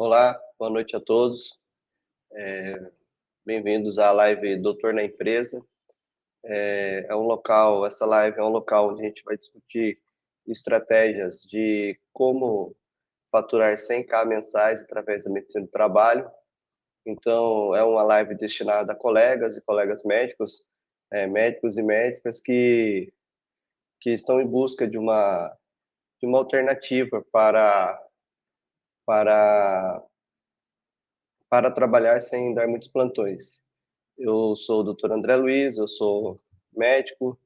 Olá, boa noite a todos. Bem-vindos à live Doutor na Empresa. Essa live é um local onde a gente vai discutir estratégias de como faturar 100K mensais através da medicina do trabalho. Então, é uma live destinada a colegas e colegas médicos, médicos e médicas que estão em busca de uma alternativa para, para trabalhar sem dar muitos plantões. Eu sou o Dr. André Luiz, eu sou médico,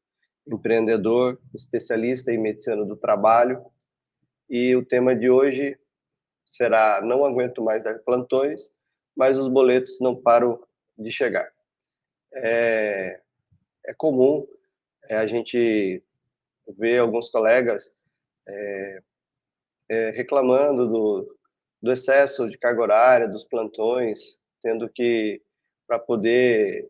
empreendedor, especialista em medicina do trabalho, e o tema de hoje será Não aguento mais dar plantões, mas os boletos não param de chegar. É comum a gente ver alguns colegas reclamando do excesso de carga horária, dos plantões, tendo que, para poder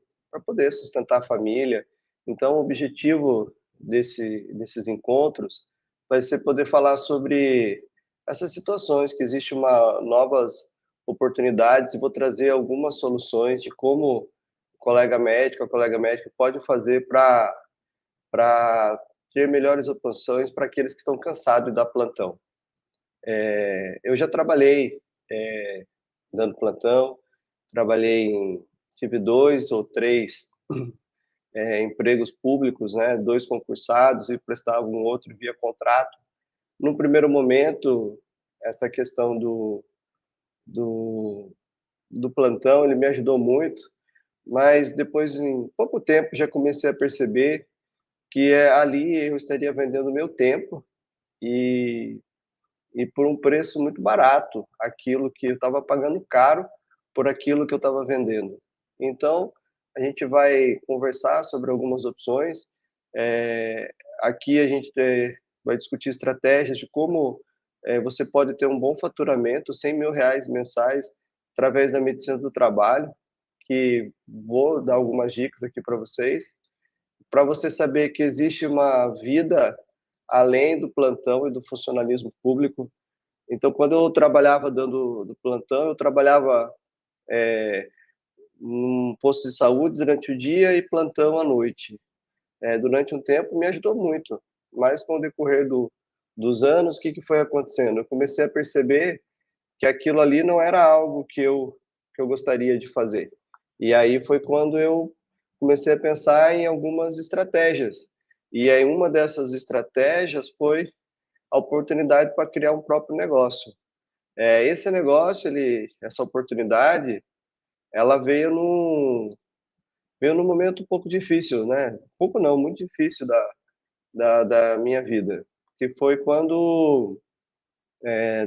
sustentar a família. Então, o objetivo desses encontros vai ser poder falar sobre essas situações, que existem novas oportunidades, e vou trazer algumas soluções de como o colega médico, a colega médica pode fazer para ter melhores opções para aqueles que estão cansados de dar plantão. Eu já trabalhei dando plantão, tive 2 ou 3 empregos públicos, né, 2 concursados e prestava um outro via contrato. No primeiro momento, essa questão do, do plantão, ele me ajudou muito, mas depois, em pouco tempo, já comecei a perceber que ali eu estaria vendendo meu tempo e por um preço muito barato, aquilo que eu estava pagando caro por aquilo que eu estava vendendo. Então, a gente vai conversar sobre algumas opções. Aqui a gente vai discutir estratégias de como você pode ter um bom faturamento, R$ 100.000 mensais, através da medicina do trabalho, que vou dar algumas dicas aqui para você saber que existe uma vida além do plantão e do funcionalismo público. Então, quando eu trabalhava dando do plantão, eu trabalhava num posto de saúde durante o dia e plantão à noite. Durante um tempo me ajudou muito, mas com o decorrer dos anos, o que foi acontecendo? Eu comecei a perceber que aquilo ali não era algo que eu gostaria de fazer. E aí foi quando eu comecei a pensar em algumas estratégias. E aí uma dessas estratégias foi a oportunidade para criar um próprio negócio. Esse negócio, essa oportunidade, ela veio num momento um pouco difícil, né? Pouco não, muito difícil da minha vida, que foi quando,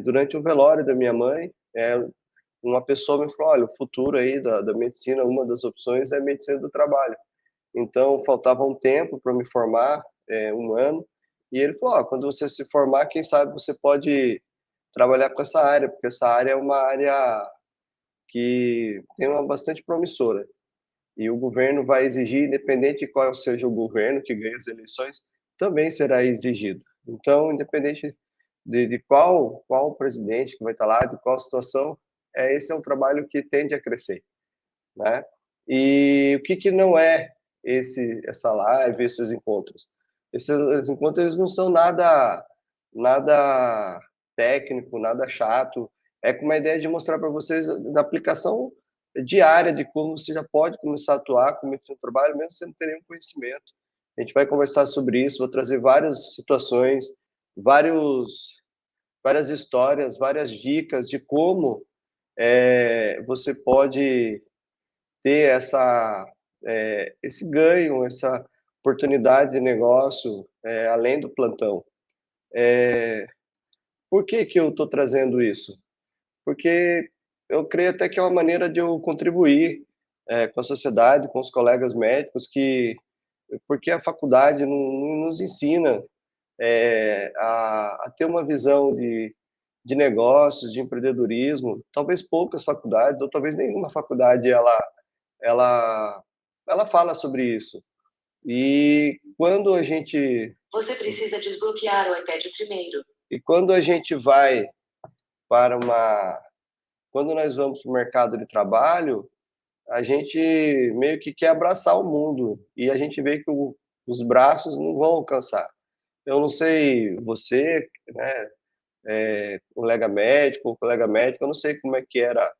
durante o velório da minha mãe, uma pessoa me falou, olha, o futuro aí da medicina, uma das opções é a medicina do trabalho. Então, faltava um tempo para me formar, 1 ano, e ele falou, quando você se formar, quem sabe você pode trabalhar com essa área, porque essa área é uma área que tem uma bastante promissora. E o governo vai exigir, independente de qual seja o governo que ganhe as eleições, também será exigido. Então, independente de qual presidente que vai estar lá, de qual situação, esse é um trabalho que tende a crescer, né? E o que não é essa live, esses encontros? Esses encontros eles não são nada técnico, nada chato. É com uma ideia de mostrar para vocês da aplicação diária de como você já pode começar a atuar com medicina do trabalho, mesmo sem ter nenhum conhecimento. A gente vai conversar sobre isso, vou trazer várias situações, várias histórias, várias dicas de como você pode ter esse ganho, essa oportunidade de negócio além do plantão. Por que eu estou trazendo isso? Porque eu creio até que é uma maneira de eu contribuir com a sociedade, com os colegas médicos, porque a faculdade não nos ensina a ter uma visão de negócios, de empreendedorismo. Talvez poucas faculdades, ou talvez nenhuma faculdade, ela, ela fala sobre isso. E quando a gente Você precisa desbloquear o iPad primeiro. e quando a gente vai para quando nós vamos para o mercado de trabalho, a gente meio que quer abraçar o mundo e a gente vê que os braços não vão alcançar. Eu não sei você, né, colega médico ou colega médica, eu não sei como é que era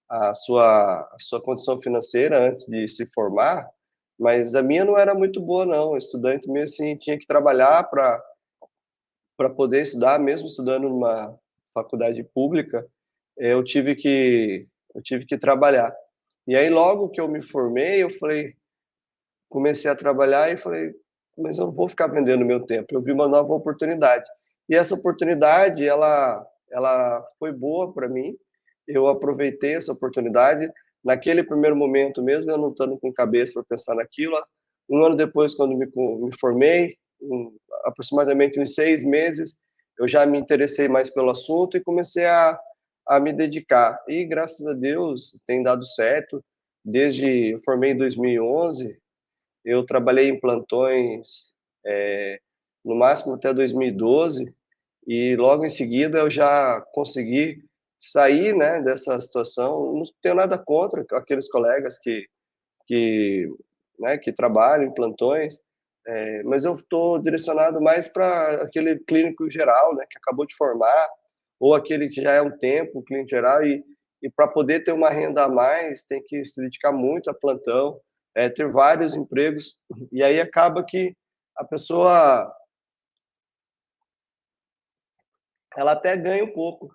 a sua condição financeira antes de se formar, mas a minha não era muito boa, não. O estudante mesmo assim tinha que trabalhar para poder estudar, mesmo estudando numa faculdade pública, eu tive que trabalhar. E aí logo que eu me formei, eu falei, comecei a trabalhar e falei, mas eu não vou ficar vendendo meu tempo. Eu vi uma nova oportunidade. E essa oportunidade, ela foi boa para mim. Eu aproveitei essa oportunidade. Naquele primeiro momento mesmo, eu não estando com cabeça para pensar naquilo. Um ano depois, quando me formei, aproximadamente uns 6 meses, eu já me interessei mais pelo assunto e comecei a me dedicar. E graças a Deus tem dado certo. Desde eu formei em 2011, eu trabalhei em plantões, no máximo até 2012, e logo em seguida eu já consegui sair, né, dessa situação. Não tenho nada contra aqueles colegas que, né, que trabalham em plantões, mas eu estou direcionado mais para aquele clínico geral, né, que acabou de formar, ou aquele que já é um tempo, clínico geral, e para poder ter uma renda a mais, tem que se dedicar muito a plantão, ter vários empregos, e aí acaba que a pessoa, ela até ganha um pouco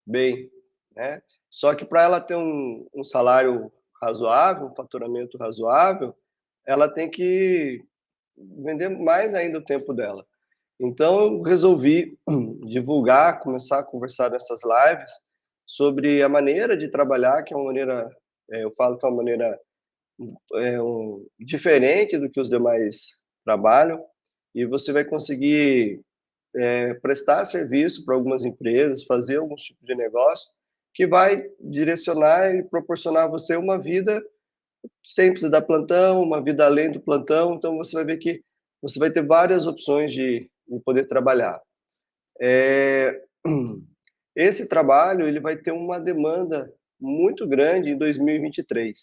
bem, né? Só que para ela ter um salário razoável, um faturamento razoável, ela tem que vender mais ainda o tempo dela. Então eu resolvi divulgar, começar a conversar nessas lives sobre a maneira de trabalhar, que é uma maneira, eu falo que é uma maneira diferente do que os demais trabalham, e você vai conseguir prestar serviço para algumas empresas, fazer algum tipo de negócio que vai direcionar e proporcionar a você uma vida sem precisar dar plantão, uma vida além do plantão. Então você vai ver que você vai ter várias opções de poder trabalhar. É, esse trabalho ele vai ter uma demanda muito grande em 2023.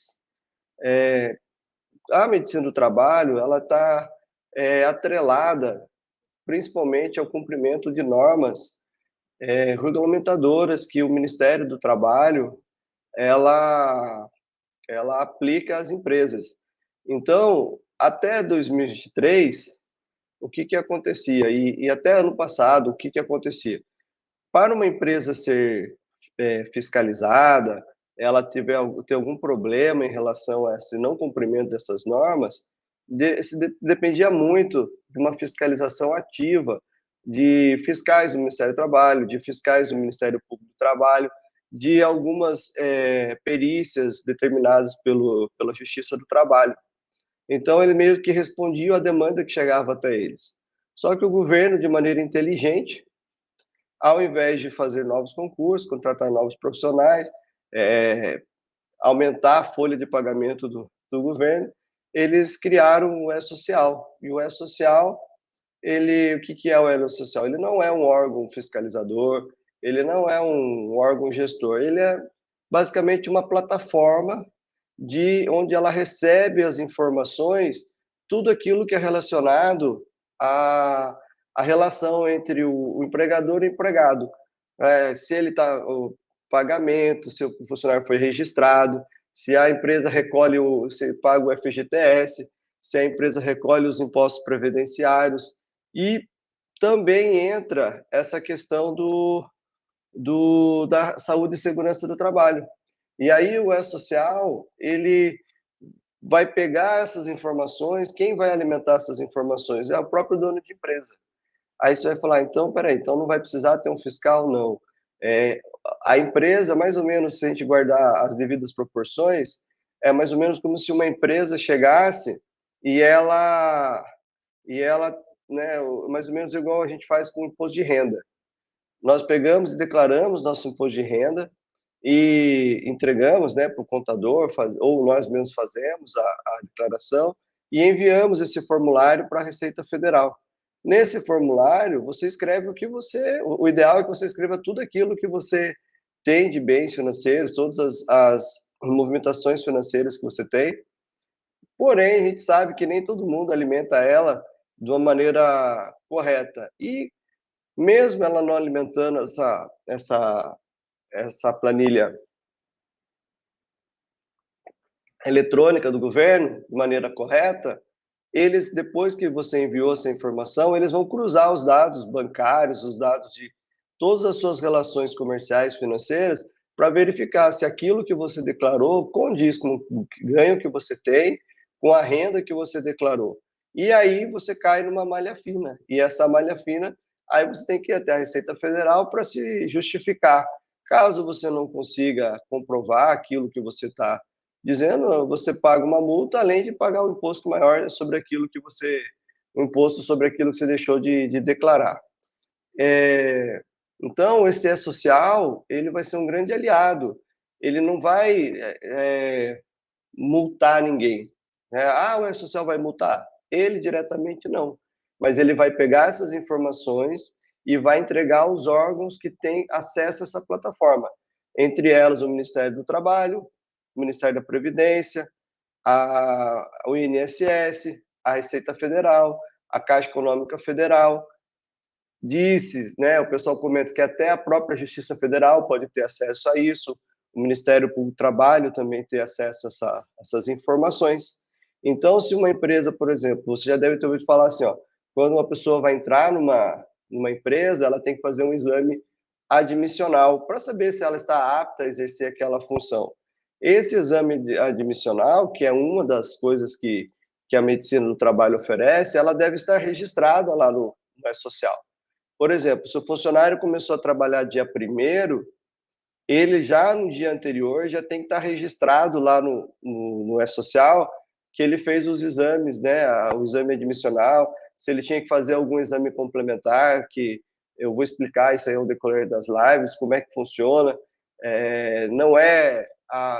A medicina do trabalho ela está atrelada principalmente ao cumprimento de normas regulamentadoras que o Ministério do Trabalho ela ela aplica às empresas. Então, até 2023, o que que acontecia? E até ano passado, o que que acontecia? Para uma empresa ser fiscalizada, ela ter algum problema em relação a esse não cumprimento dessas normas, dependia muito de uma fiscalização ativa de fiscais do Ministério do Trabalho, de fiscais do Ministério Público do Trabalho, de algumas perícias determinadas pela Justiça do Trabalho. Então, ele meio que respondia à demanda que chegava até eles. Só que o governo, de maneira inteligente, ao invés de fazer novos concursos, contratar novos profissionais, é, aumentar a folha de pagamento do governo, eles criaram o E-Social. E o E-Social, o que é o E-Social? Ele não é um órgão fiscalizador, ele não é um órgão gestor, ele é basicamente uma plataforma de onde ela recebe as informações, tudo aquilo que é relacionado à relação entre o empregador e o empregado. Se ele está, o pagamento, se o funcionário foi registrado, se a empresa recolhe, se paga o FGTS, se a empresa recolhe os impostos previdenciários, e também entra essa questão da saúde e segurança do trabalho. E aí o E-Social, ele vai pegar essas informações, quem vai alimentar essas informações? É o próprio dono de empresa. Aí você vai falar, então, peraí, então não vai precisar ter um fiscal? Não. É, a empresa, mais ou menos, se a gente guardar as devidas proporções, é mais ou menos como se uma empresa chegasse e ela, né, mais ou menos igual a gente faz com o imposto de renda. Nós pegamos e declaramos nosso imposto de renda e entregamos, né, para o contador, ou nós mesmos fazemos a declaração e enviamos esse formulário para a Receita Federal. Nesse formulário, você escreve o ideal é que você escreva tudo aquilo que você tem de bens financeiros, todas as movimentações financeiras que você tem. Porém, a gente sabe que nem todo mundo alimenta ela de uma maneira correta. E mesmo ela não alimentando essa planilha eletrônica do governo de maneira correta, eles, depois que você enviou essa informação, eles vão cruzar os dados bancários, os dados de todas as suas relações comerciais, financeiras, para verificar se aquilo que você declarou condiz com o ganho que você tem, com a renda que você declarou. E aí você cai numa malha fina. E essa malha fina, aí você tem que ir até a Receita Federal para se justificar. Caso você não consiga comprovar aquilo que você está dizendo, você paga uma multa, além de pagar um imposto maior sobre aquilo que você, um imposto sobre aquilo que você deixou de declarar. Então, esse E-Social, ele vai ser um grande aliado. Ele não vai multar ninguém. O E-Social vai multar? Ele diretamente não. Mas ele vai pegar essas informações e vai entregar aos órgãos que têm acesso a essa plataforma. Entre elas, o Ministério do Trabalho, o Ministério da Previdência, o INSS, a Receita Federal, a Caixa Econômica Federal. O pessoal comenta que até a própria Justiça Federal pode ter acesso a isso, o Ministério Público do Trabalho também tem acesso a essas informações. Então, se uma empresa, por exemplo, você já deve ter ouvido falar assim, ó, quando uma pessoa vai entrar numa empresa, ela tem que fazer um exame admissional para saber se ela está apta a exercer aquela função. Esse exame admissional, que é uma das coisas que a medicina do trabalho oferece, ela deve estar registrada lá no E-Social. Por exemplo, se o funcionário começou a trabalhar dia 1º, ele já no dia anterior já tem que estar registrado lá no E-Social que ele fez os exames, né, o exame admissional, se ele tinha que fazer algum exame complementar, que eu vou explicar isso aí ao decorrer das lives, como é que funciona. Não é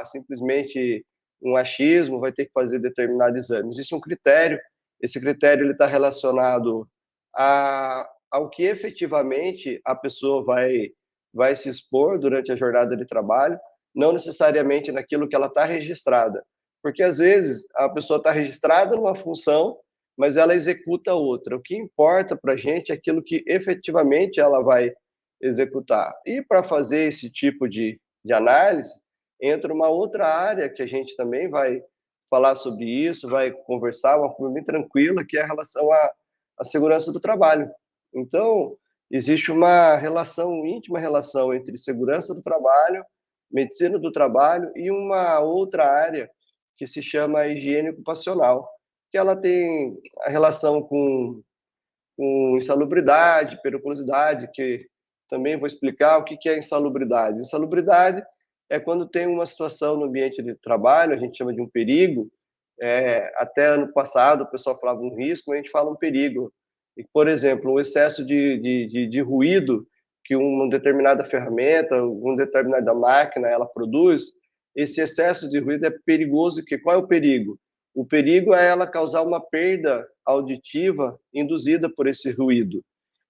simplesmente um achismo, vai ter que fazer determinado exame. Existe um critério, esse critério está relacionado ao que efetivamente a pessoa vai se expor durante a jornada de trabalho, não necessariamente naquilo que ela está registrada. Porque, às vezes, a pessoa está registrada numa função, mas ela executa outra. O que importa para a gente é aquilo que efetivamente ela vai executar. E para fazer esse tipo de análise, entra uma outra área que a gente também vai falar sobre isso, vai conversar, uma forma bem tranquila, que é a relação à segurança do trabalho. Então, existe uma íntima relação entre segurança do trabalho, medicina do trabalho e uma outra área que se chama higiene ocupacional, que ela tem a relação com insalubridade, periculosidade, que também vou explicar o que é insalubridade. Insalubridade é quando tem uma situação no ambiente de trabalho, a gente chama de um perigo. Até ano passado o pessoal falava um risco, a gente fala um perigo. E, por exemplo, o excesso de ruído que uma determinada ferramenta, uma determinada máquina ela produz, esse excesso de ruído é perigoso. Qual é o perigo? O perigo é ela causar uma perda auditiva induzida por esse ruído.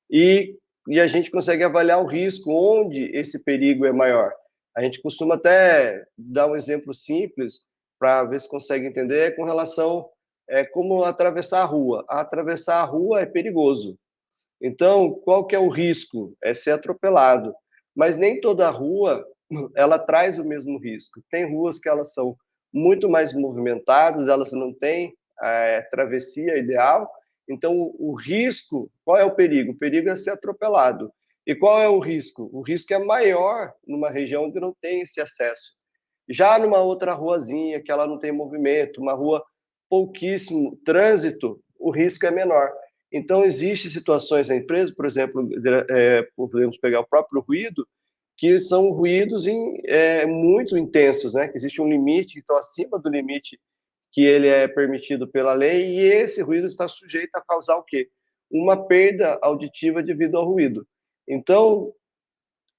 E a gente consegue avaliar o risco onde esse perigo é maior. A gente costuma até dar um exemplo simples para ver se consegue entender com relação como atravessar a rua. Atravessar a rua é perigoso. Então, qual que é o risco? É ser atropelado. Mas nem toda rua ela traz o mesmo risco. Tem ruas que elas são muito mais movimentadas, elas não têm travessia ideal. Então, o risco, qual é o perigo? O perigo é ser atropelado. E qual é o risco? O risco é maior numa região onde não tem esse acesso. Já numa outra ruazinha, que ela não tem movimento, uma rua pouquíssimo trânsito, o risco é menor. Então, existem situações na empresa, por exemplo, podemos pegar o próprio ruído, que são ruídos muito intensos, né? Que existe um limite, então acima do limite que ele é permitido pela lei, e esse ruído está sujeito a causar o quê? Uma perda auditiva devido ao ruído. Então,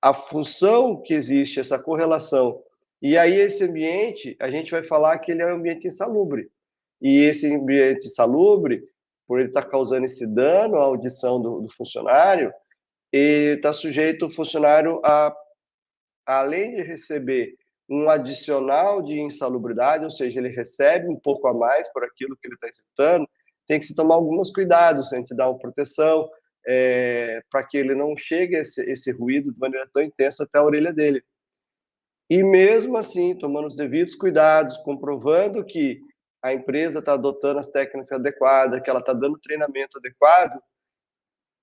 a função que existe, essa correlação, e aí esse ambiente, a gente vai falar que ele é um ambiente insalubre. E esse ambiente insalubre, por ele estar causando esse dano à audição do funcionário, ele está sujeito o funcionário a além de receber um adicional de insalubridade, ou seja, ele recebe um pouco a mais por aquilo que ele está executando, tem que se tomar alguns cuidados, a gente dá uma proteção, para que ele não chegue esse ruído de maneira tão intensa até a orelha dele. E mesmo assim, tomando os devidos cuidados, comprovando que a empresa está adotando as técnicas adequadas, que ela está dando treinamento adequado,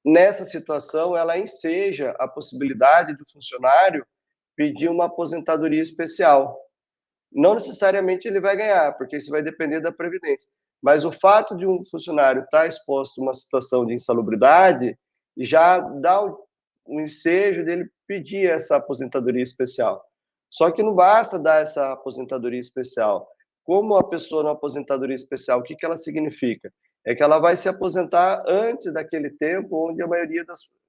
nessa situação ela enseja a possibilidade do funcionário pedir uma aposentadoria especial. Não necessariamente ele vai ganhar, porque isso vai depender da Previdência. Mas o fato de um funcionário estar exposto a uma situação de insalubridade já dá o ensejo dele pedir essa aposentadoria especial. Só que não basta dar essa aposentadoria especial. Como a pessoa na aposentadoria especial, o que ela significa? É que ela vai se aposentar antes daquele tempo onde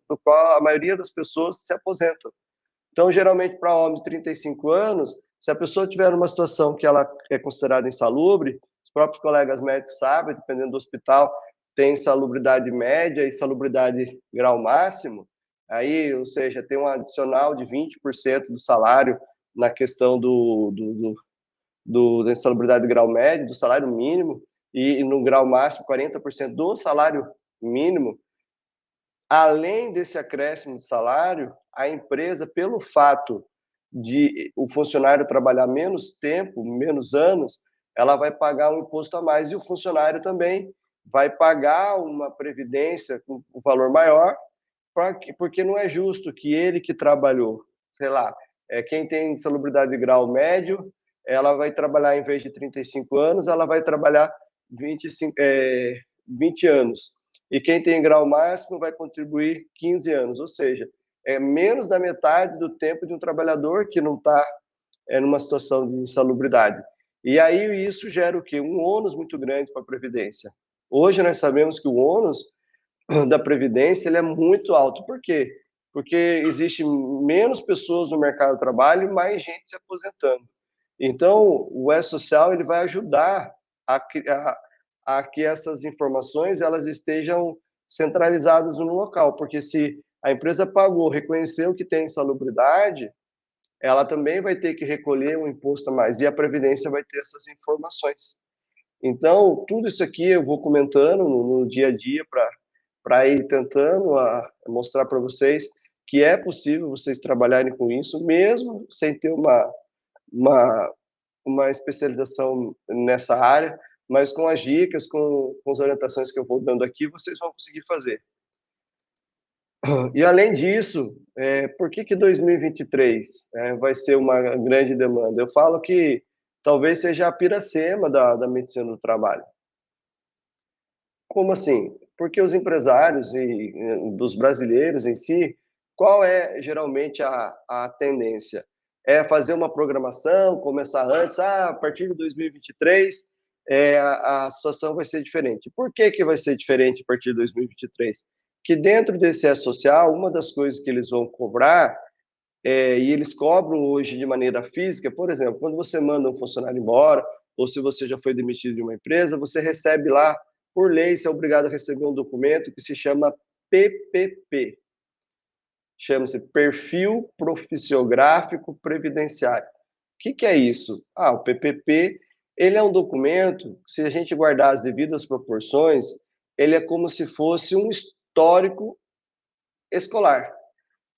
do qual a maioria das pessoas se aposentam. Então, geralmente, para homem de 35 anos, se a pessoa tiver uma situação que ela é considerada insalubre, os próprios colegas médicos sabem, dependendo do hospital, tem insalubridade média e insalubridade grau máximo, aí, ou seja, tem um adicional de 20% do salário na questão da insalubridade grau médio, do salário mínimo, e no grau máximo 40% do salário mínimo. Além desse acréscimo de salário, a empresa, pelo fato de o funcionário trabalhar menos tempo, menos anos, ela vai pagar um imposto a mais e o funcionário também vai pagar uma previdência com um valor maior, porque não é justo que ele que trabalhou, sei lá, quem tem insalubridade de grau médio, ela vai trabalhar, em vez de 35 anos, ela vai trabalhar 20 anos. E quem tem grau máximo vai contribuir 15 anos, ou seja, é menos da metade do tempo de um trabalhador que não está numa situação de insalubridade. E aí isso gera o quê? Um ônus muito grande para a Previdência. Hoje nós sabemos que o ônus da Previdência ele é muito alto. Por quê? Porque existe menos pessoas no mercado de trabalho e mais gente se aposentando. Então, o E-Social ele vai ajudar a que essas informações elas estejam centralizadas no local, porque se a empresa pagou, reconheceu que tem insalubridade, ela também vai ter que recolher um imposto a mais, e a Previdência vai ter essas informações. Então, tudo isso aqui eu vou comentando no dia a dia para ir tentando mostrar para vocês que é possível vocês trabalharem com isso, mesmo sem ter uma, uma especialização nessa área, mas com as dicas, com as orientações que eu vou dando aqui, vocês vão conseguir fazer. E além disso, por que 2023 vai ser uma grande demanda? Eu falo que talvez seja a piracema da medicina do trabalho. Como assim? Porque os empresários dos brasileiros em si, qual é geralmente a tendência? É fazer uma programação, começar antes, a partir de 2023 a situação vai ser diferente. Por que vai ser diferente a partir de 2023? Que dentro desse E-Social, uma das coisas que eles vão cobrar, e eles cobram hoje de maneira física, por exemplo, quando você manda um funcionário embora, ou se você já foi demitido de uma empresa, você recebe lá, por lei, você é obrigado a receber um documento que se chama PPP. Chama-se Perfil Profissiográfico Previdenciário. O que é isso? O PPP, ele é um documento, se a gente guardar as devidas proporções, ele é como se fosse um histórico escolar.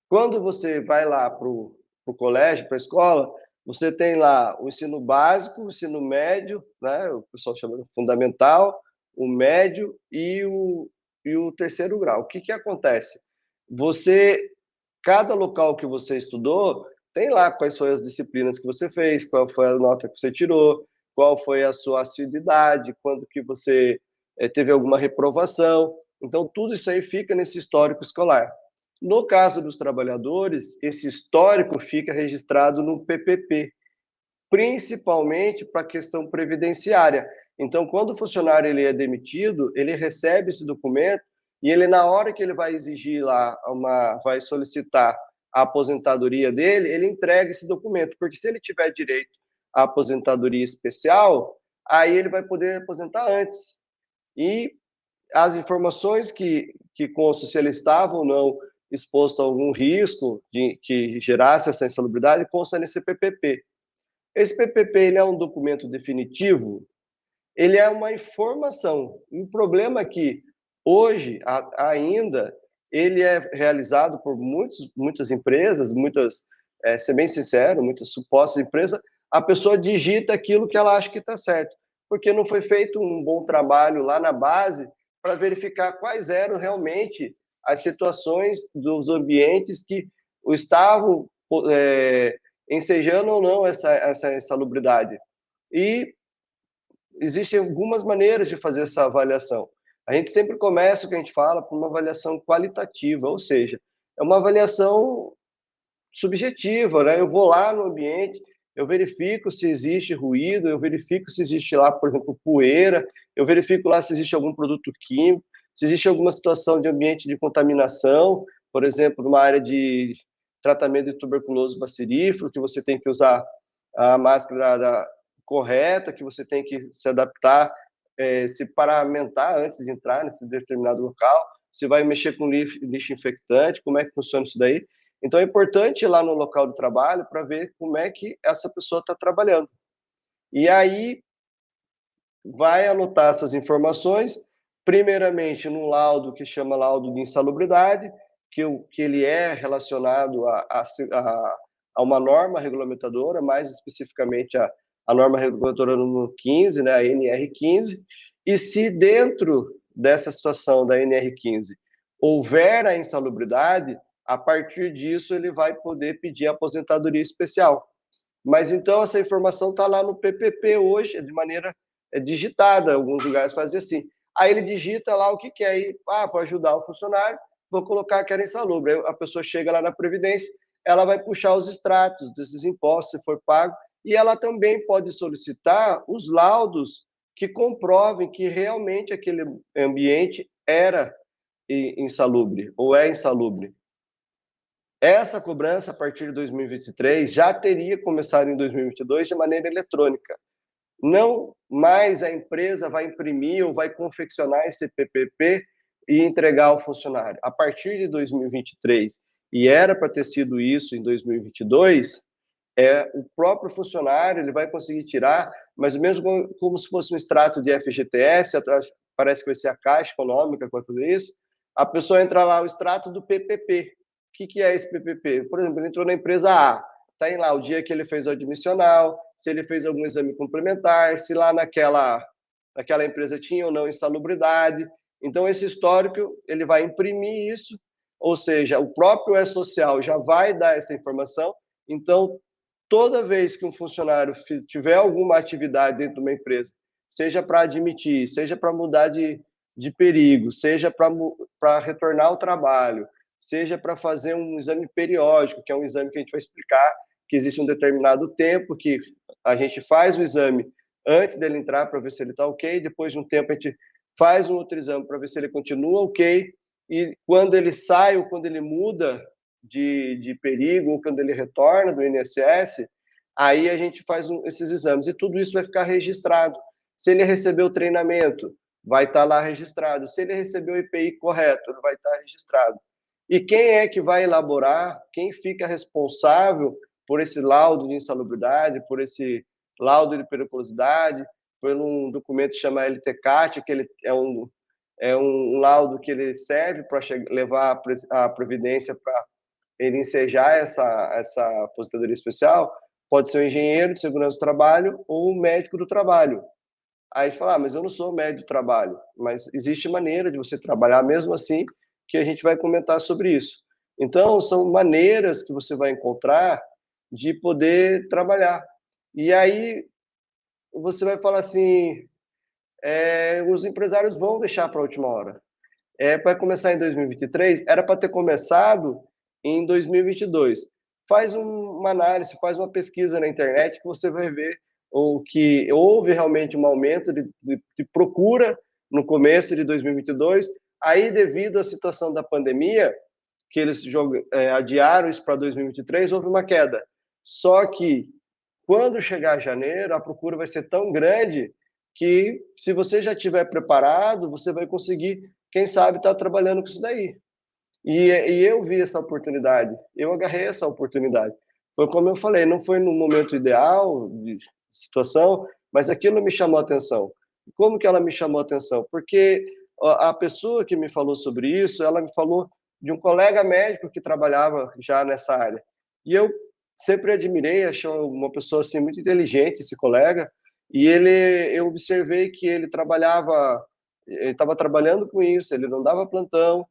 Quando você vai lá para o colégio, para a escola, você tem lá o ensino básico, o ensino médio, né, o pessoal chama de fundamental, o médio e o terceiro grau. O que acontece? Cada local que você estudou, tem lá quais foram as disciplinas que você fez, qual foi a nota que você tirou, qual foi a sua assiduidade, quando que você teve alguma reprovação. Então, tudo isso aí fica nesse histórico escolar. No caso dos trabalhadores, esse histórico fica registrado no PPP, principalmente para a questão previdenciária. Então, quando o funcionário ele é demitido, ele recebe esse documento e ele, na hora que ele vai exigir lá, vai solicitar a aposentadoria dele, ele entrega esse documento, porque se ele tiver direito à aposentadoria especial, aí ele vai poder aposentar antes. E as informações que constam se ele estava ou não exposto a algum risco que gerasse essa insalubridade, consta nesse PPP. Esse PPP ele é um documento definitivo, ele é uma informação. E o problema é que, hoje, ainda, ele é realizado por muitas empresas, ser bem sincero, muitas supostas empresas, a pessoa digita aquilo que ela acha que está certo, porque não foi feito um bom trabalho lá na base para verificar quais eram realmente as situações dos ambientes que estavam ensejando ou não essa insalubridade. E existem algumas maneiras de fazer essa avaliação. A gente sempre começa, o que a gente fala, por uma avaliação qualitativa, ou seja, é uma avaliação subjetiva, né? Eu vou lá no ambiente, eu verifico se existe ruído, eu verifico se existe lá, por exemplo, poeira, eu verifico lá se existe algum produto químico, se existe alguma situação de ambiente de contaminação, por exemplo, numa área de tratamento de tuberculose bacirífero, que você tem que usar a máscara correta, que você tem que se adaptar, se paramentar antes de entrar nesse determinado local, se vai mexer com lixo infectante, como é que funciona isso daí. Então é importante ir lá no local do trabalho para ver como é que essa pessoa está trabalhando. E aí vai anotar essas informações, primeiramente num laudo que chama laudo de insalubridade, que ele é relacionado a uma norma regulamentadora, mais especificamente a norma regulamentadora número 15, né, a NR15, e se dentro dessa situação da NR15 houver a insalubridade, a partir disso ele vai poder pedir aposentadoria especial. Mas então essa informação está lá no PPP hoje, de maneira digitada, alguns lugares fazem assim. Aí ele digita lá o que quer, e, para ajudar o funcionário, vou colocar que era insalubre. Aí a pessoa chega lá na Previdência, ela vai puxar os extratos desses impostos, se for pago, e ela também pode solicitar os laudos que comprovem que realmente aquele ambiente era insalubre, ou é insalubre. Essa cobrança, a partir de 2023, já teria começado em 2022 de maneira eletrônica. Não mais a empresa vai imprimir ou vai confeccionar esse PPP e entregar ao funcionário. A partir de 2023, e era para ter sido isso em 2022, o próprio funcionário ele vai conseguir tirar, mais ou menos como se fosse um extrato de FGTS, parece que vai ser a Caixa Econômica que vai fazer isso, a pessoa entra lá, o extrato do PPP. O que é esse PPP? Por exemplo, ele entrou na empresa A, tem lá o dia que ele fez o admissional, se ele fez algum exame complementar, se lá naquela empresa tinha ou não insalubridade. Então, esse histórico, ele vai imprimir isso, ou seja, o próprio E-Social já vai dar essa informação. Então, toda vez que um funcionário tiver alguma atividade dentro de uma empresa, seja para admitir, seja para mudar de perigo, seja para retornar ao trabalho, seja para fazer um exame periódico, que é um exame que a gente vai explicar, que existe um determinado tempo que a gente faz o exame antes dele entrar para ver se ele está ok, depois de um tempo a gente faz um outro exame para ver se ele continua ok, e quando ele sai ou quando ele muda de perigo, ou quando ele retorna do INSS, aí a gente faz esses exames, e tudo isso vai ficar registrado. Se ele recebeu o treinamento, vai estar lá registrado. Se ele recebeu o IPI correto, ele vai estar registrado. E quem é que vai elaborar, quem fica responsável por esse laudo de insalubridade, por esse laudo de periculosidade, por um documento que chama LTCAT, que ele é um laudo que ele serve para levar a Previdência para ele ensejar essa aposentadoria especial, pode ser um engenheiro de segurança do trabalho ou um médico do trabalho. Aí você fala, mas eu não sou médico do trabalho. Mas existe maneira de você trabalhar mesmo assim, que a gente vai comentar sobre isso. Então, são maneiras que você vai encontrar de poder trabalhar. E aí, você vai falar assim, os empresários vão deixar para a última hora. Para começar em 2023, era para ter começado em 2022. Faz uma análise, faz uma pesquisa na internet que você vai ver que houve realmente um aumento de procura no começo de 2022. Aí, devido à situação da pandemia, que eles adiaram isso para 2023, houve uma queda. Só que, quando chegar janeiro, a procura vai ser tão grande que, se você já estiver preparado, você vai conseguir, quem sabe, estar trabalhando com isso daí. E eu vi essa oportunidade, eu agarrei essa oportunidade. Foi como eu falei, não foi no momento ideal de situação, mas aquilo me chamou a atenção. Como que ela me chamou a atenção? Porque a pessoa que me falou sobre isso, ela me falou de um colega médico que trabalhava já nessa área. E eu sempre admirei, achei uma pessoa assim muito inteligente, esse colega, e eu observei que ele estava trabalhando com isso, ele não dava plantão,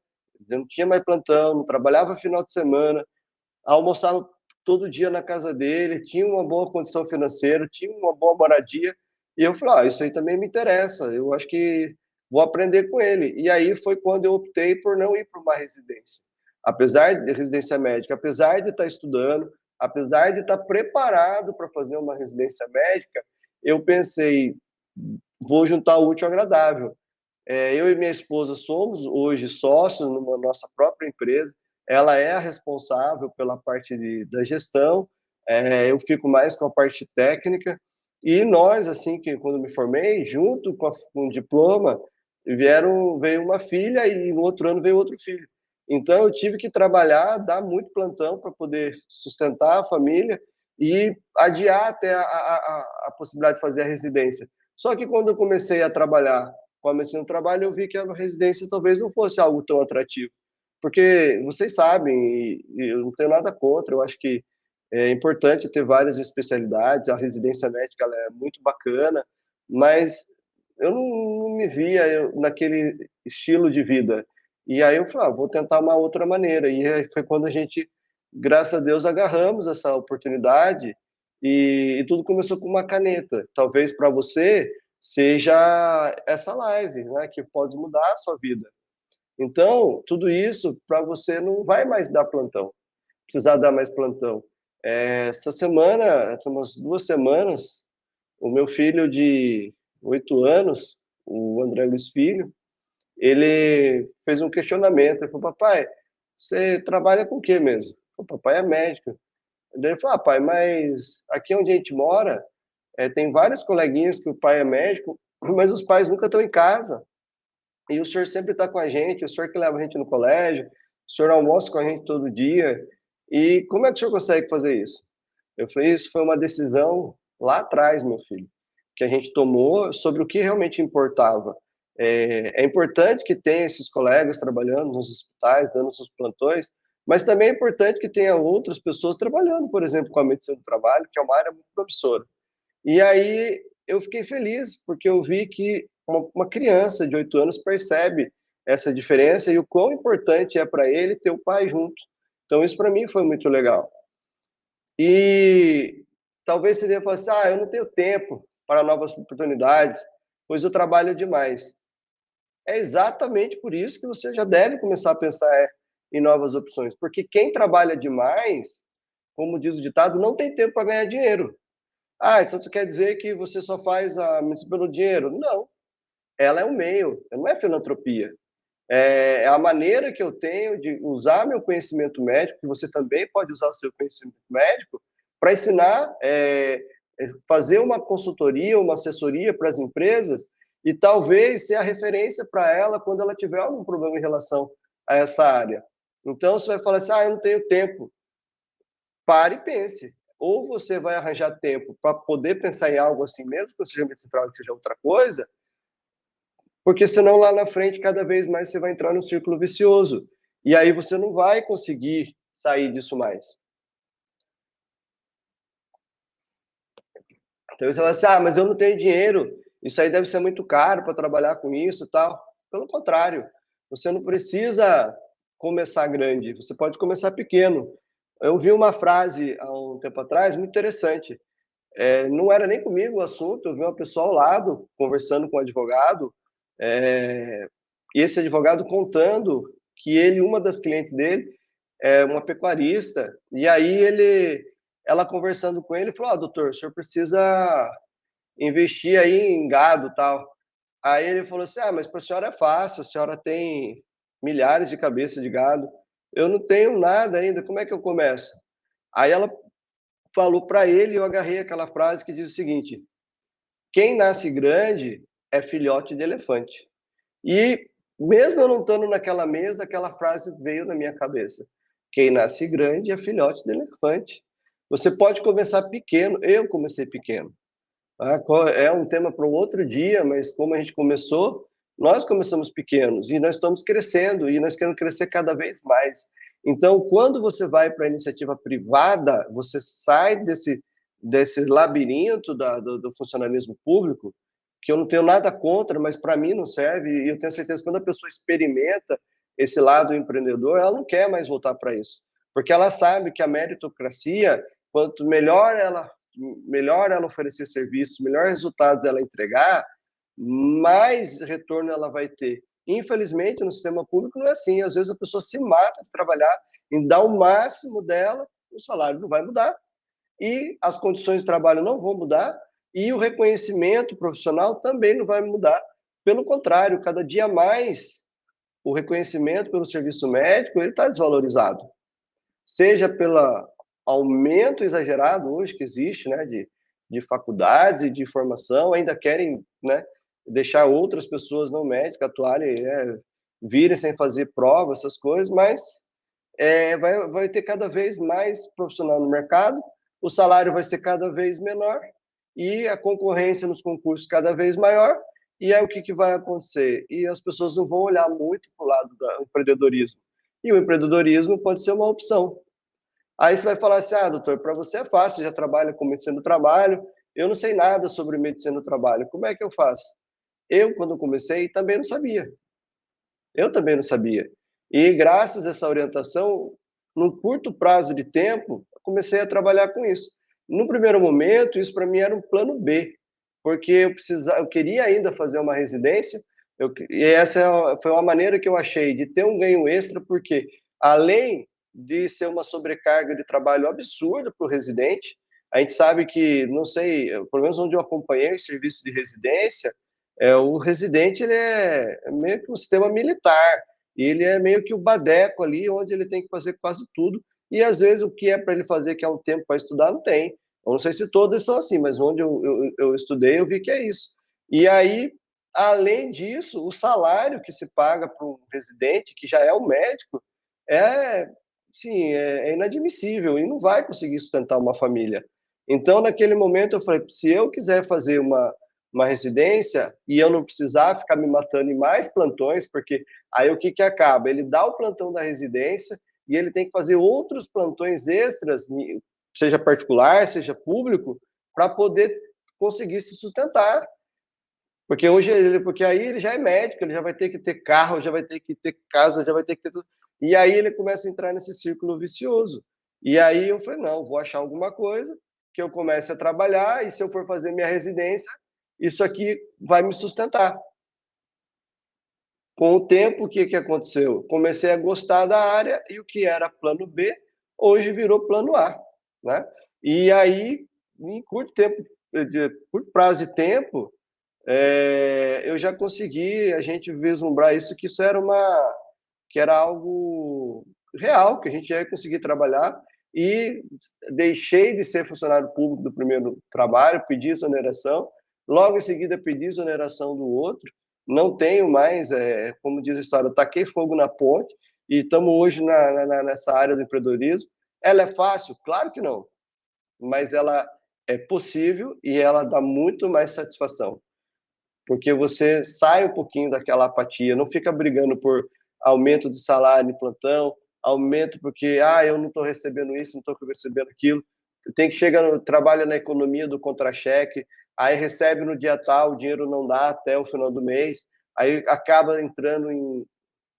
não tinha mais plantão, não trabalhava final de semana, almoçava todo dia na casa dele, tinha uma boa condição financeira, tinha uma boa moradia, e eu falei, isso aí também me interessa, eu acho que vou aprender com ele. E aí foi quando eu optei por não ir para uma residência. Apesar de residência médica, apesar de estar estudando, apesar de estar preparado para fazer uma residência médica, eu pensei, vou juntar o útil ao agradável. Eu e minha esposa somos hoje sócios numa nossa própria empresa. Ela é a responsável pela parte da gestão, eu fico mais com a parte técnica. E nós, assim, que quando me formei, junto com o diploma, veio uma filha e no outro ano veio outro filho. Então eu tive que trabalhar, dar muito plantão para poder sustentar a família e adiar até a possibilidade de fazer a residência. Só que quando eu comecei a trabalhar comecei no trabalho, eu vi que a residência talvez não fosse algo tão atrativo. Porque vocês sabem, e eu não tenho nada contra, eu acho que é importante ter várias especialidades, a residência médica ela é muito bacana, mas eu não me via naquele estilo de vida. E aí eu falei, vou tentar uma outra maneira. E aí foi quando a gente, graças a Deus, agarramos essa oportunidade e tudo começou com uma caneta. Talvez para você seja essa live, né, que pode mudar a sua vida. Então, tudo isso para você não vai mais dar plantão, precisar dar mais plantão. Essa semana, umas 2 semanas, o meu filho de 8 anos, o André Luiz Filho, ele fez um questionamento. Ele falou, papai, você trabalha com o quê mesmo? O papai é médico. Ele falou, pai, mas aqui onde a gente mora, tem vários coleguinhas que o pai é médico, mas os pais nunca estão em casa. E o senhor sempre está com a gente, o senhor que leva a gente no colégio, o senhor almoça com a gente todo dia. E como é que o senhor consegue fazer isso? Eu falei, isso foi uma decisão lá atrás, meu filho, que a gente tomou sobre o que realmente importava. É importante que tenha esses colegas trabalhando nos hospitais, dando seus plantões, mas também é importante que tenha outras pessoas trabalhando, por exemplo, com a medicina do trabalho, que é uma área muito promissora. E aí eu fiquei feliz, porque eu vi que uma criança de 8 anos percebe essa diferença e o quão importante é para ele ter o pai junto. Então, isso para mim foi muito legal. E talvez você deva falar assim, eu não tenho tempo para novas oportunidades, pois eu trabalho demais. É exatamente por isso que você já deve começar a pensar em novas opções, porque quem trabalha demais, como diz o ditado, não tem tempo para ganhar dinheiro. Então você quer dizer que você só faz a medicina pelo dinheiro? Não, ela é um meio, não é filantropia. É a maneira que eu tenho de usar meu conhecimento médico, que você também pode usar seu conhecimento médico, para ensinar, fazer uma consultoria, uma assessoria para as empresas e talvez ser a referência para ela quando ela tiver algum problema em relação a essa área. Então você vai falar assim, eu não tenho tempo. Pare e pense. Ou você vai arranjar tempo para poder pensar em algo assim, mesmo que seja medicina, que seja outra coisa, porque senão lá na frente, cada vez mais você vai entrar no círculo vicioso. E aí você não vai conseguir sair disso mais. Então você vai assim, mas eu não tenho dinheiro, isso aí deve ser muito caro para trabalhar com isso e tal. Pelo contrário, você não precisa começar grande, você pode começar pequeno. Eu vi uma frase há um tempo atrás, muito interessante. Não era nem comigo o assunto, eu vi uma pessoa ao lado, conversando com um advogado, e esse advogado contando que uma das clientes dele, é uma pecuarista, e aí ela conversando com ele, falou, doutor, o senhor precisa investir aí em gado e tal. Aí ele falou assim, mas para a senhora é fácil, a senhora tem milhares de cabeças de gado, eu não tenho nada ainda, como é que eu começo? Aí ela falou para ele, eu agarrei aquela frase que diz o seguinte, quem nasce grande é filhote de elefante. E Mesmo eu não estando naquela mesa, aquela frase veio na minha cabeça: quem nasce grande é filhote de elefante. Você pode começar pequeno, eu comecei pequeno. É um tema para um outro dia, mas como a gente começou, nós começamos pequenos e nós estamos crescendo e nós queremos crescer cada vez mais. Então, quando você vai para a iniciativa privada, você sai desse labirinto do funcionalismo público, que eu não tenho nada contra, mas para mim não serve, e eu tenho certeza que quando a pessoa experimenta esse lado empreendedor, ela não quer mais voltar para isso, porque ela sabe que a meritocracia, quanto melhor ela oferecer serviço, melhor resultados ela entregar, mais retorno ela vai ter. Infelizmente, no sistema público não é assim. Às vezes a pessoa se mata de trabalhar, em dar o máximo dela, o salário não vai mudar, e as condições de trabalho não vão mudar, e o reconhecimento profissional também não vai mudar. Pelo contrário, cada dia mais o reconhecimento pelo serviço médico ele está desvalorizado. Seja pelo aumento exagerado hoje que existe, né, de faculdades e de formação, ainda querem, né, deixar outras pessoas não médicas atuarem, virem sem fazer prova, essas coisas, mas vai ter cada vez mais profissional no mercado, o salário vai ser cada vez menor e a concorrência nos concursos cada vez maior, e aí o que vai acontecer? E as pessoas não vão olhar muito para o lado do empreendedorismo. E o empreendedorismo pode ser uma opção. Aí você vai falar assim, doutor, para você é fácil, você já trabalha com medicina do trabalho, eu não sei nada sobre medicina do trabalho, como é que eu faço? Eu, quando comecei, também não sabia. Eu também não sabia. E graças a essa orientação, num curto prazo de tempo, comecei a trabalhar com isso. No primeiro momento, isso para mim era um plano B, porque eu queria ainda fazer uma residência, e essa foi uma maneira que eu achei de ter um ganho extra, porque além de ser uma sobrecarga de trabalho absurda para o residente, a gente sabe que, não sei, pelo menos onde eu acompanhei o serviço de residência, o residente ele é meio que um sistema militar, e ele é meio que o badeco ali, onde ele tem que fazer quase tudo, e às vezes o que é para ele fazer, que é um tempo para estudar, não tem. Eu não sei se todas são assim, mas onde eu estudei, eu vi que é isso. E aí, além disso, o salário que se paga para um residente, que já é um médico, é, sim, é inadmissível e não vai conseguir sustentar uma família. Então, naquele momento, eu falei: se eu quiser fazer uma residência e eu não precisar ficar me matando em mais plantões, porque aí o que acaba? Ele dá o plantão da residência e ele tem que fazer outros plantões extras, seja particular, seja público, para poder conseguir se sustentar. Porque aí ele já é médico, ele já vai ter que ter carro, já vai ter que ter casa, já vai ter que ter tudo. E aí ele começa a entrar nesse círculo vicioso. E aí eu falei: não, vou achar alguma coisa que eu comece a trabalhar, e se eu for fazer minha residência, isso aqui vai me sustentar. Com o tempo, o que aconteceu? Comecei a gostar da área, e o que era plano B, hoje virou plano A, né? E aí, em curto prazo de tempo, eu já consegui a gente vislumbrar isso, que isso que era algo real, que a gente ia conseguir trabalhar, e deixei de ser funcionário público do primeiro trabalho, pedi exoneração, logo em seguida pedi exoneração do outro, não tenho mais, como diz a história, eu taquei fogo na ponte, e estamos hoje nessa área do empreendedorismo. Ela é fácil? Claro que não, mas ela é possível e ela dá muito mais satisfação, porque você sai um pouquinho daquela apatia, não fica brigando por aumento de salário em plantão, aumento porque eu não estou recebendo isso, não estou recebendo aquilo. Tem que chegar, trabalha na economia do contra-cheque, aí recebe no dia tal, o dinheiro não dá até o final do mês, aí acaba entrando em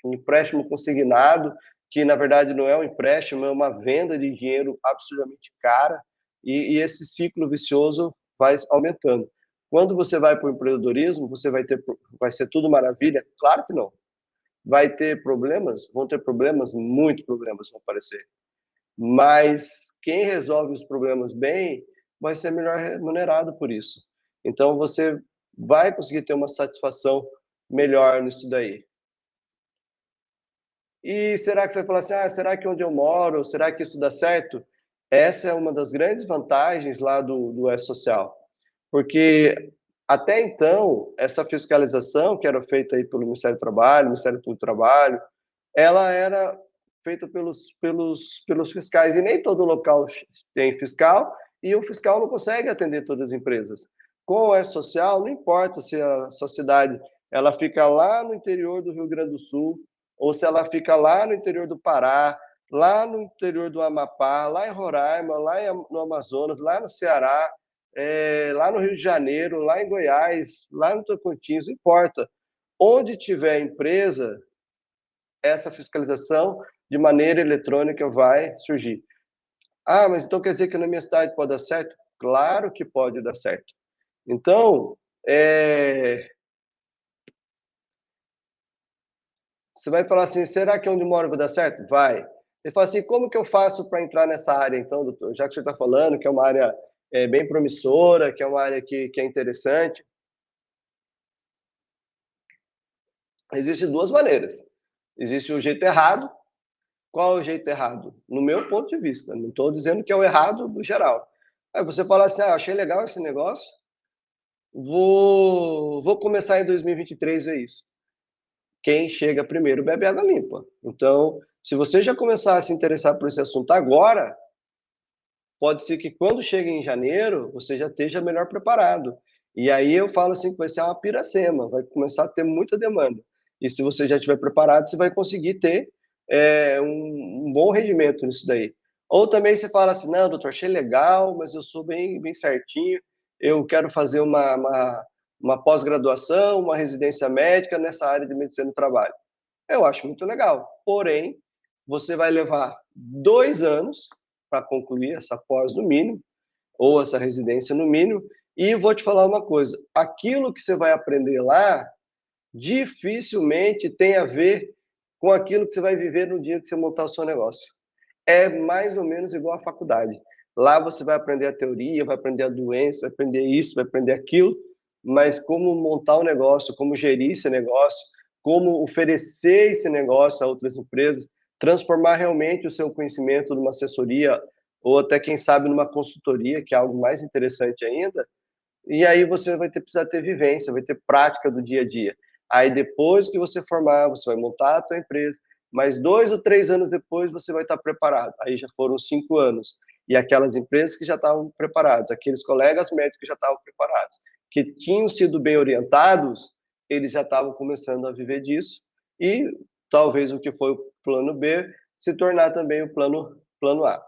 empréstimo consignado, que na verdade não é um empréstimo, é uma venda de dinheiro absurdamente cara, e esse ciclo vicioso vai aumentando. Quando você vai para o empreendedorismo, vai ser tudo maravilha? Claro que não. Vai ter problemas? Vão ter problemas, muitos problemas vão aparecer. Mas quem resolve os problemas bem vai ser melhor remunerado por isso. Então você vai conseguir ter uma satisfação melhor nisso daí. E será que você vai falar assim, será que onde eu moro, será que isso dá certo? Essa é uma das grandes vantagens lá do E-Social, porque Até então, essa fiscalização que era feita aí pelo Ministério do Trabalho, Ministério Público do Trabalho, ela era feita pelos fiscais, e nem todo local tem fiscal, e o fiscal não consegue atender todas as empresas. Com o E-Social, não importa se a sociedade ela fica lá no interior do Rio Grande do Sul, ou se ela fica lá no interior do Pará, lá no interior do Amapá, lá em Roraima, lá no Amazonas, lá no Ceará, lá no Rio de Janeiro, lá em Goiás, lá no Tocantins, não importa. Onde tiver empresa, essa fiscalização de maneira eletrônica vai surgir. Ah, mas então quer dizer que na minha cidade pode dar certo? Claro que pode dar certo. Então, você vai falar assim, será que onde moro vai dar certo? Vai. Ele fala assim, como que eu faço para entrar nessa área, então, doutor? Já que você está falando que é uma área bem promissora, que é uma área que é interessante. Existem duas maneiras. Existe o jeito errado. Qual é o jeito errado? No meu ponto de vista. Não estou dizendo que é o errado do geral. Aí você fala assim, achei legal esse negócio, vou começar em 2023 ver isso. Quem chega primeiro bebe água limpa. Então, se você já começar a se interessar por esse assunto agora, pode ser que quando chegue em janeiro, você já esteja melhor preparado. E aí eu falo assim que vai ser uma piracema, vai começar a ter muita demanda. E se você já estiver preparado, você vai conseguir ter um bom rendimento nisso daí. Ou também você fala assim, não, doutor, achei legal, mas eu sou bem certinho, eu quero fazer uma pós-graduação, uma residência médica nessa área de medicina do trabalho. Eu acho muito legal. Porém, você vai levar 2 anos para concluir essa pós no mínimo, ou essa residência no mínimo, e vou te falar uma coisa, aquilo que você vai aprender lá, dificilmente tem a ver com aquilo que você vai viver no dia que você montar o seu negócio. É mais ou menos igual à faculdade. Lá você vai aprender a teoria, vai aprender a doença, vai aprender isso, vai aprender aquilo, mas como montar um negócio, como gerir esse negócio, como oferecer esse negócio a outras empresas, transformar realmente o seu conhecimento numa assessoria ou até, quem sabe, numa consultoria, que é algo mais interessante ainda, e aí você vai precisar ter vivência, vai ter prática do dia a dia. Aí depois que você formar, você vai montar a tua empresa, mas 2 ou 3 anos depois você vai estar preparado. Aí já foram 5 anos. E aquelas empresas que já estavam preparadas, aqueles colegas médicos que já estavam preparados, que tinham sido bem orientados, eles já estavam começando a viver disso. E talvez o que foi o plano B se tornar também o plano A.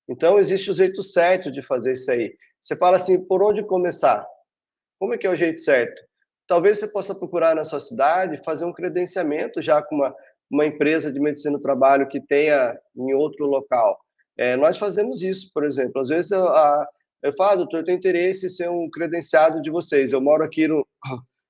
Então, existe o jeito certo de fazer isso aí. Você fala assim, por onde começar? Como é que é o jeito certo? Talvez você possa procurar na sua cidade fazer um credenciamento já com uma empresa de medicina do trabalho que tenha em outro local. Nós fazemos isso, por exemplo. Às vezes eu falo, doutor, eu tenho interesse em ser um credenciado de vocês. Eu moro aqui no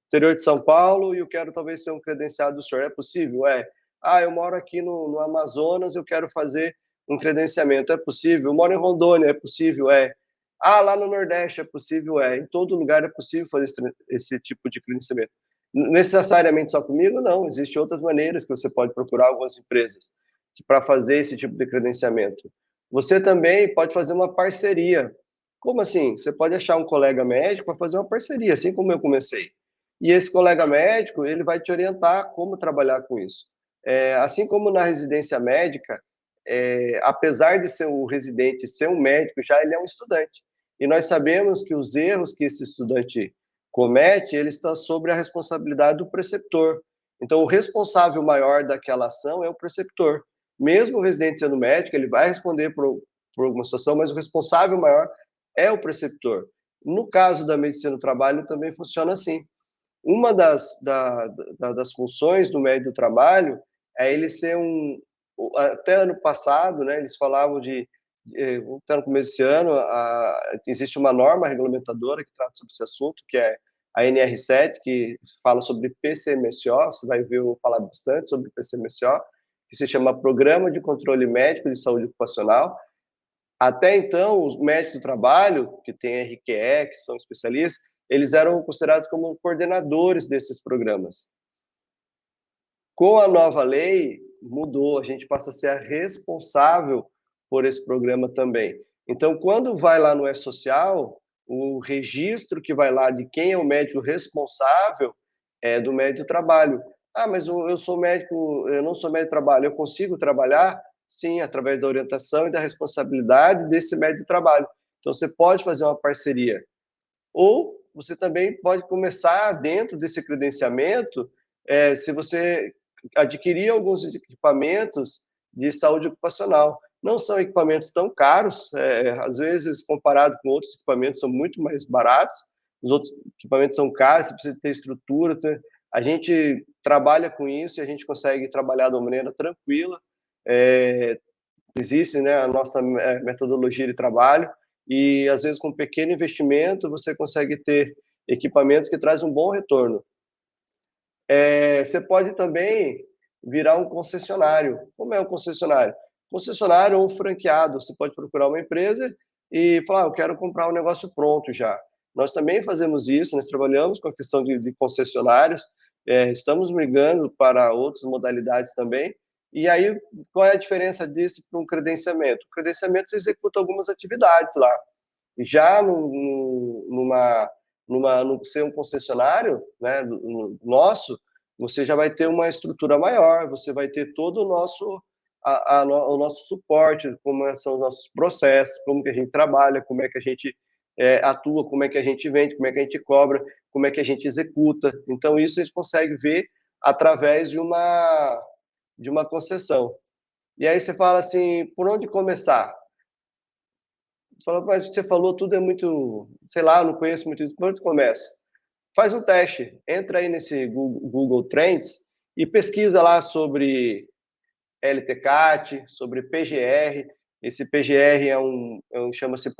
interior de São Paulo e eu quero talvez ser um credenciado do senhor. É possível? É. Ah, eu moro aqui no Amazonas, eu quero fazer um credenciamento. É possível? Eu moro em Rondônia, é possível? É. Ah, lá no Nordeste é possível? É. Em todo lugar é possível fazer esse tipo de credenciamento. Necessariamente só comigo? Não. Existem outras maneiras que você pode procurar algumas empresas para fazer esse tipo de credenciamento. Você também pode fazer uma parceria. Como assim? Você pode achar um colega médico para fazer uma parceria, assim como eu comecei. E esse colega médico, ele vai te orientar como trabalhar com isso. Assim como na residência médica, apesar de ser o residente ser um médico, já ele é um estudante. E nós sabemos que os erros que esse estudante comete, ele está sobre a responsabilidade do preceptor. Então, o responsável maior daquela ação é o preceptor. Mesmo o residente sendo médico, ele vai responder por alguma situação, mas o responsável maior é o preceptor. No caso da medicina do trabalho, também funciona assim. Uma das funções do médico do trabalho é ele ser até ano passado, né, eles falavam até no começo desse ano, existe uma norma regulamentadora que trata sobre esse assunto, que é a NR7, que fala sobre PCMSO, você vai ver eu falar bastante sobre PCMSO, que se chama Programa de Controle Médico de Saúde Ocupacional. Até então, os médicos do trabalho, que tem RQE, que são especialistas, eles eram considerados como coordenadores desses programas. Com a nova lei, mudou, a gente passa a ser a responsável por esse programa também. Então, quando vai lá no E-Social, o registro que vai lá de quem é o médico responsável é do médico do trabalho. Ah, mas eu sou médico, eu não sou médico do trabalho, eu consigo trabalhar? Sim, através da orientação e da responsabilidade desse médico do trabalho. Então, você pode fazer uma parceria. Ou você também pode começar dentro desse credenciamento, se você adquirir alguns equipamentos de saúde ocupacional. Não são equipamentos tão caros, às vezes, comparado com outros equipamentos, são muito mais baratos. Os outros equipamentos são caros, você precisa ter estrutura. A gente trabalha com isso e a gente consegue trabalhar de uma maneira tranquila. Existe, né, a nossa metodologia de trabalho e, às vezes, com um pequeno investimento, você consegue ter equipamentos que trazem um bom retorno. Você pode também virar um concessionário. Como é um concessionário? Concessionário ou franqueado. Você pode procurar uma empresa e falar, eu quero comprar um negócio pronto já. Nós também fazemos isso, nós trabalhamos com a questão de concessionários, estamos migrando para outras modalidades também. E aí, qual é a diferença disso para um credenciamento? O credenciamento, você executa algumas atividades lá. Já no ser um concessionário, né, nosso, você já vai ter uma estrutura maior, você vai ter todo o nosso suporte, como são os nossos processos, como que a gente trabalha, como é que a gente atua, como é que a gente vende, como é que a gente cobra, como é que a gente executa. Então, isso a gente consegue ver através de uma concessão. E aí você fala assim, por onde começar? Você fala, mas o que você falou tudo é muito, sei lá, não conheço muito isso. Por onde começa? Faz um teste, entra aí nesse Google Trends e pesquisa lá sobre LTCAT, sobre PGR. Esse PGR chama-se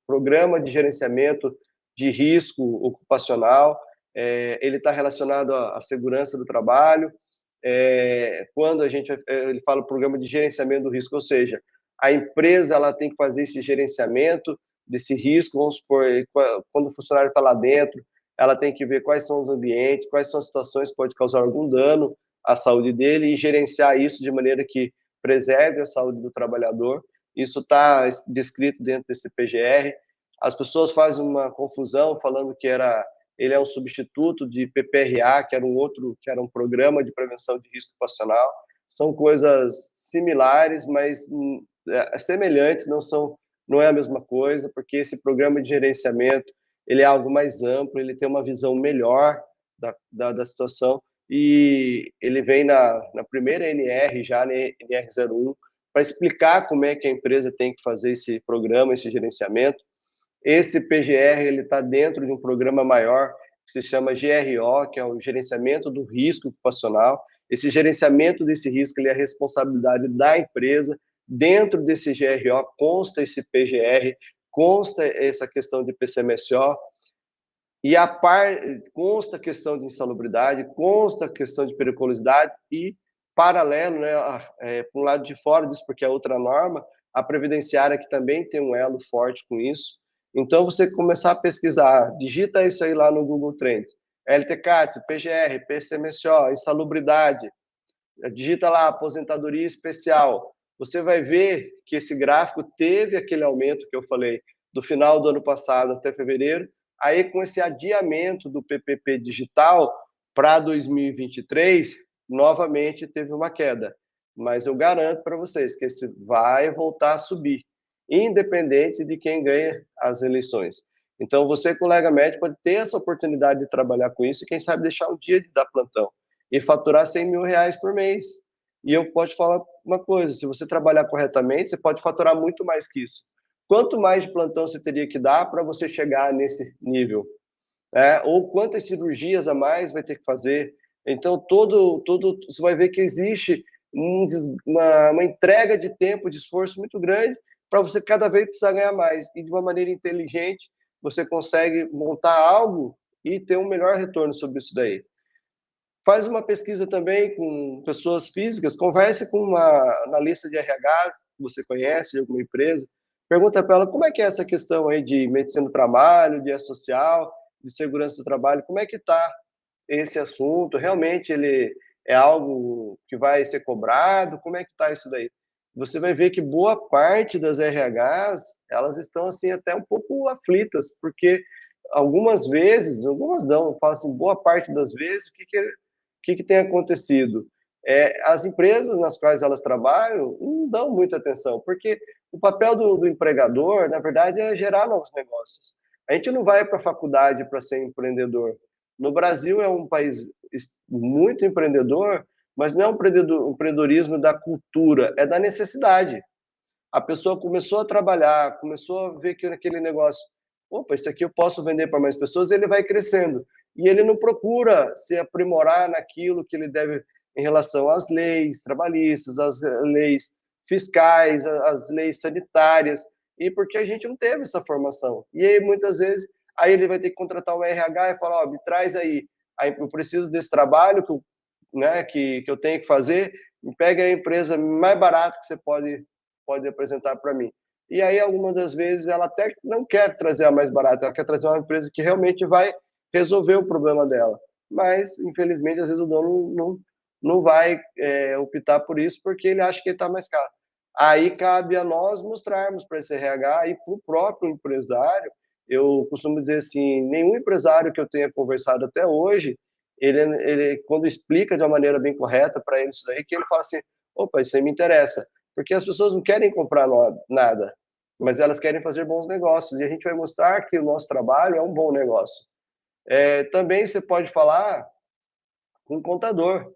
Programa de Gerenciamento de Risco Ocupacional. Ele está relacionado à segurança do trabalho. Quando ele fala Programa de Gerenciamento do Risco, ou seja, a empresa ela tem que fazer esse gerenciamento desse risco. Vamos supor, quando o funcionário está lá dentro, ela tem que ver quais são os ambientes, quais são as situações que pode causar algum dano à saúde dele e gerenciar isso de maneira que preserve a saúde do trabalhador. Isso está descrito dentro desse PGR. As pessoas fazem uma confusão falando que ele é um substituto de PPRA, que era um programa de prevenção de risco ocupacional. São coisas similares, mas semelhantes, não é a mesma coisa, porque esse programa de gerenciamento ele é algo mais amplo, ele tem uma visão melhor da situação e ele vem na primeira NR, já na NR01, para explicar como é que a empresa tem que fazer esse programa, esse gerenciamento. Esse PGR ele está dentro de um programa maior que se chama GRO, que é o Gerenciamento do Risco Ocupacional. Esse gerenciamento desse risco ele é a responsabilidade da empresa. Dentro desse GRO consta esse PGR, consta essa questão de PCMSO, e consta a questão de insalubridade, consta a questão de periculosidade e, paralelo, né, para um lado de fora disso, porque é outra norma, a previdenciária que também tem um elo forte com isso. Então, você começar a pesquisar, digita isso aí lá no Google Trends, LTCAT, PGR, PCMSO, insalubridade, digita lá aposentadoria especial, você vai ver que esse gráfico teve aquele aumento que eu falei do final do ano passado até fevereiro. Aí, com esse adiamento do PPP digital para 2023, novamente teve uma queda. Mas eu garanto para vocês que esse vai voltar a subir, independente de quem ganha as eleições. Então, você, colega médico, pode ter essa oportunidade de trabalhar com isso e, quem sabe, deixar um dia de dar plantão e faturar 100 mil reais por mês. E eu posso falar uma coisa, se você trabalhar corretamente, você pode faturar muito mais que isso. Quanto mais de plantão você teria que dar para você chegar nesse nível? Ou quantas cirurgias a mais vai ter que fazer? Então, você vai ver que existe uma entrega de tempo, de esforço muito grande para você cada vez precisar ganhar mais. E de uma maneira inteligente, você consegue montar algo e ter um melhor retorno sobre isso daí. Faz uma pesquisa também com pessoas físicas, converse com uma analista de RH que você conhece, de alguma empresa, pergunta para ela como é que é essa questão aí de medicina do trabalho, de social, de segurança do trabalho, como é que está esse assunto, realmente ele é algo que vai ser cobrado, como é que está isso daí? você vai ver que boa parte das RHs, elas estão assim até um pouco aflitas, porque algumas vezes, algumas não, eu falo assim, boa parte das vezes, o que tem acontecido? As empresas nas quais elas trabalham não dão muita atenção, porque o papel do empregador, na verdade, é gerar novos negócios. A gente não vai para a faculdade para ser empreendedor. No Brasil é um país muito empreendedor, mas não é um empreendedorismo da cultura, é da necessidade. A pessoa começou a trabalhar, começou a ver que naquele negócio, opa, isso aqui eu posso vender para mais pessoas, ele vai crescendo. E ele não procura se aprimorar naquilo que ele deve em relação às leis trabalhistas, às leis fiscais, às leis sanitárias, e porque a gente não teve essa formação. E aí, muitas vezes, aí ele vai ter que contratar um RH e falar, ó, me traz aí eu preciso desse trabalho que eu tenho que fazer, me pega a empresa mais barata que você pode apresentar para mim. E aí, algumas das vezes, ela até não quer trazer a mais barata, ela quer trazer uma empresa que realmente vai resolver o problema dela. Mas, infelizmente, às vezes o dono não vai optar por isso porque ele acha que está mais caro. Aí cabe a nós mostrarmos para esse RH e para o próprio empresário. Eu costumo dizer assim, nenhum empresário que eu tenha conversado até hoje, ele quando explica de uma maneira bem correta para ele isso daí, que ele fala assim, opa, isso aí me interessa. Porque as pessoas não querem comprar nada, mas elas querem fazer bons negócios. E a gente vai mostrar que o nosso trabalho é um bom negócio. Também você pode falar com um contador.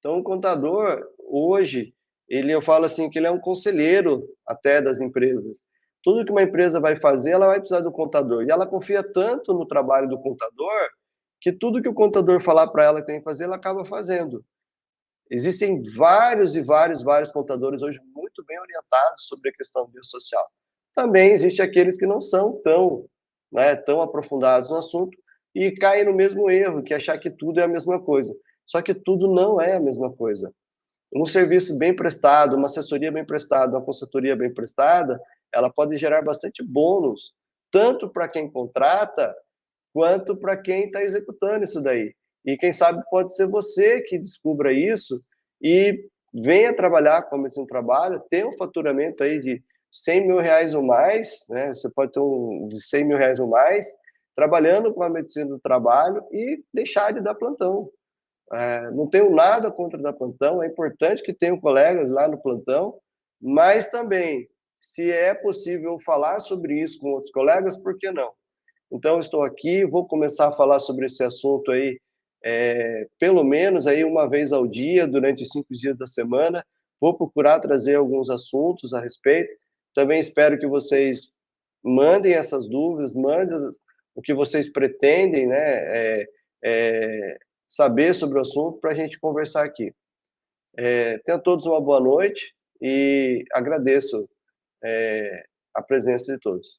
Então, o contador, hoje, eu falo assim, que ele é um conselheiro até das empresas. Tudo que uma empresa vai fazer, ela vai precisar do contador. E ela confia tanto no trabalho do contador, que tudo que o contador falar para ela que tem que fazer, ela acaba fazendo. Existem vários e vários contadores hoje muito bem orientados sobre a questão biosocial. Também existe aqueles que não são tão aprofundados no assunto e caem no mesmo erro, que é achar que tudo é a mesma coisa. Só que tudo não é a mesma coisa. Um serviço bem prestado, uma assessoria bem prestada, uma consultoria bem prestada, ela pode gerar bastante bônus, tanto para quem contrata, quanto para quem está executando isso daí. E quem sabe pode ser você que descubra isso e venha trabalhar com a medicina do trabalho, ter um faturamento aí de 100 mil reais ou mais, né? Você pode ter de 100 mil reais ou mais, trabalhando com a medicina do trabalho e deixar de dar plantão. Não tenho nada contra dar plantão, é importante que tenham colegas lá no plantão, mas também, se é possível falar sobre isso com outros colegas, por que não? Então, estou aqui, vou começar a falar sobre esse assunto aí, pelo menos aí uma vez ao dia, durante os 5 dias da semana. Vou procurar trazer alguns assuntos a respeito. Também espero que vocês mandem essas dúvidas, mandem o que vocês pretendem, né, saber sobre o assunto para a gente conversar aqui. Tenham todos uma boa noite e agradeço a presença de todos.